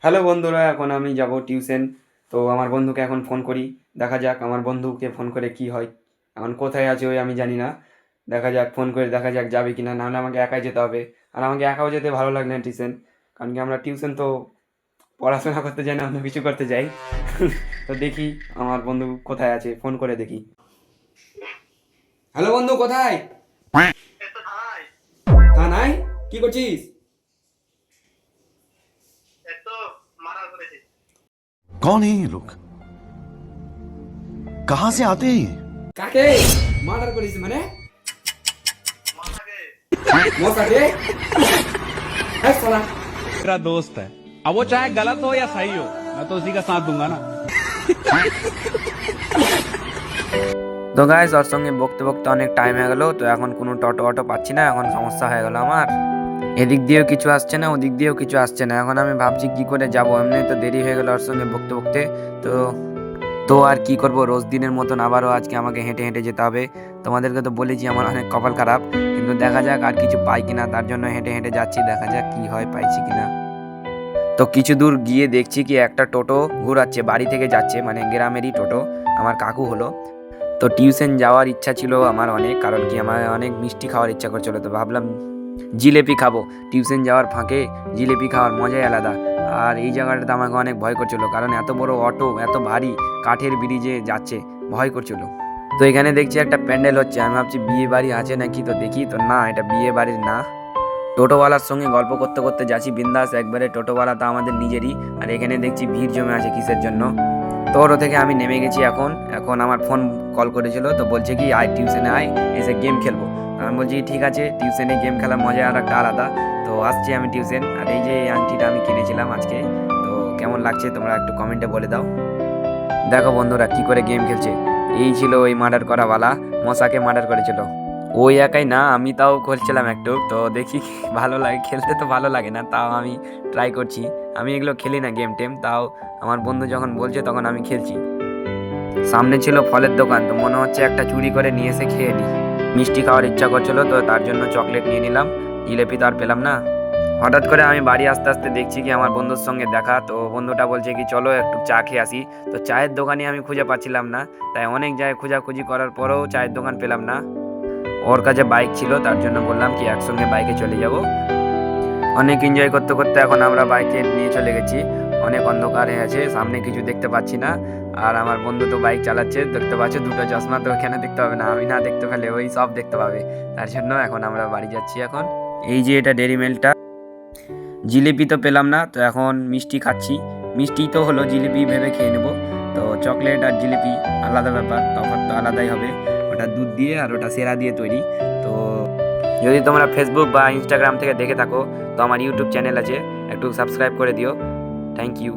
Hello বন্ধুরা, এখন আমি যাব টিউশন। তো আমার বন্ধুকে এখন ফোন করি। দেখা যাক আমার বন্ধুকে ফোন করে কি হয়। এখন কোথায় আছে ওই আমি জানি না। দেখা যাক, ফোন করে দেখা যাক যাবে কি না। নাহলে আমাকে একাই যেতে হবে। আর আমাকে একাও যেতে ভালো লাগে না টিউশন। কারণ কি আমরা টিউশন তো পড়াশোনা করতে যাই না, অন্য কিছু করতে যাই। তো দেখি আমার বন্ধু কোথায় আছে, ফোন করে দেখি। হ্যালো বন্ধু, কোথায়? থানায়? কি করছিস? कौन है ये लोग? कहां से आते हैं ये? কাকে মার্ডার করিস মানে? মশাকে? হ্যাঁ সালা। मेरा दोस्त है। अब वो चाहे गलत हो या सही हो, मैं तो उसी का साथ दूंगा ना। তো গাইস, ওর সঙ্গে বকতে বকতে অনেক টাইম হয়ে গেল। তো এখন কোনো টোটো অটো পাচ্ছি না, এখন সমস্যা হয়ে গেল আমার। এদিক দিয়েও কিছু আসছে না, ওদিক দিয়েও কিছু আসছে না। এখন আমি ভাবছি কি করে যাব, এমনি তো দেরি হয়ে গেল ওর সঙ্গে বকতে বকতে। তো তো আর কি করব, রোজ দিনের মতন আবারও আজকে আমাকে হেঁটে হেঁটে যেতে হবে। তোমাদেরকে তো বলেছি আমার অনেক কপাল খারাপ, কিন্তু দেখা যাক আর কিছু পাই কিনা, তার জন্য হেঁটে হেঁটে যাচ্ছি। দেখা যাক কি হয়, পাইছি কিনা। তো কিছু দূর গিয়ে দেখছি কি একটা টোটো ঘোরাচ্ছে, বাড়ি থেকে যাচ্ছে, মানে গ্রামেরই টোটো। আমার কাকু হলো। তো টিউশন যাওয়ার ইচ্ছা ছিল আমার অনেক, কারণ কি আমার অনেক মিষ্টি খাওয়ার ইচ্ছা করছিল। তো ভাবলাম জিলেপি খাবো, টিউশন যাওয়ার ফাঁকে জিলেপি খাওয়ার মজাই আলাদা। আর এই জায়গাটাতে আমাকে অনেক ভয় করছিল, কারণ এত বড় অটো, এত ভারী, কাঠের ব্রিজে যাচ্ছে, ভয় করছিল। তো এখানে দেখছি একটা প্যান্ডেল হচ্ছে, আমি ভাবছি বিয়ে বাড়ি আছে নাকি। তো দেখি, তো না, এটা বিয়ে বাড়ির না। টোটোওয়ালার সঙ্গে গল্প করতে করতে যাচ্ছি বিন্দাস একবারে। টোটোওয়ালা তো আমাদের নিজেরই। আর এখানে দেখছি ভিড় জমে আছে কিসের জন্য। তো ওটো থেকে আমি নেমে গেছি। এখন এখন আমার ফোন কল করেছিল, তো বলছে কি আয় টিউশনে আয়, এসে গেম খেলবো। আমি বলছি ঠিক আছে, টিউশনে গেম খেলার মজা আর একটা আলাদা। তো আসছি আমি টিউশন। আর এই যে এই আংটিটা আমি কিনেছিলাম আজকে। তো কেমন লাগছে তোমরা একটু কমেন্টে বলে দাও। দেখো বন্ধুরা কি করে গেম খেলছে। এই ছিল ওই মার্ডার করাওয়ালা, মশাকে মার্ডার করেছিল। ওই একাই না, আমি তাও করছিলাম একটু। তো দেখি ভালো লাগে খেলতে, তো ভালো লাগে না, তাও আমি ট্রাই করছি। আমি এগুলো খেলি না গেম টেম, তাও আমার বন্ধু যখন বলছে তখন আমি খেলছি। সামনে ছিল ফলের দোকান, তো মনে হচ্ছে একটা চুরি করে নিয়ে এসে খেয়ে নিই। মিষ্টি খাওয়ার ইচ্ছা করছিল, তো তার জন্য চকলেট নিয়ে নিলাম। জিলেপি তো আর পেলাম না। হঠাৎ করে আমি বাড়ি আসতে আসতে দেখছি কি আমার বন্ধুর সঙ্গে দেখা। তো বন্ধুটা বলছে কি চলো একটু চা খেয়ে আসি। তো চায়ের দোকানে আমি খুঁজে পাচ্ছিলাম না, তাই অনেক জায়গায় খোঁজাখুঁজি করার পরেও চায়ের দোকান পেলাম না। ওর কাছে বাইক ছিল, তার জন্য বললাম কি একসঙ্গে বাইকে চলে যাব। অনেক এনজয় করতে করতে এখন আমরা বাইকে নিয়ে চলে গেছি। অনেক অন্ধকার হয়ে আছে, সামনে কিছু দেখতে পাচ্ছি না। আর আমার বন্ধু তো বাইক চালাচ্ছে, দেখতে পাচ্ছে দুটো চশমা, তো এখানে দেখতে পাবে না, আমি না দেখতে পেলে ওই সব দেখতে পাবে। তার জন্য এখন আমরা বাড়ি যাচ্ছি। এখন এই যে এটা ডেরি মিল্কটা, জিলিপি তো পেলাম না, তো এখন মিষ্টি খাচ্ছি। মিষ্টি তো হলো, জিলিপি ভেবে খেয়ে নেবো। তো চকলেট আর জিলিপি আলাদা ব্যাপার, তখন তো আলাদাই হবে। ওটা দুধ দিয়ে আর ওটা সেরা দিয়ে তৈরি। তো যদি তোমরা ফেসবুক বা ইনস্টাগ্রাম থেকে দেখে থাকো, তো আমার ইউটিউব চ্যানেল আছে, একটু সাবস্ক্রাইব করে দিও। Thank you.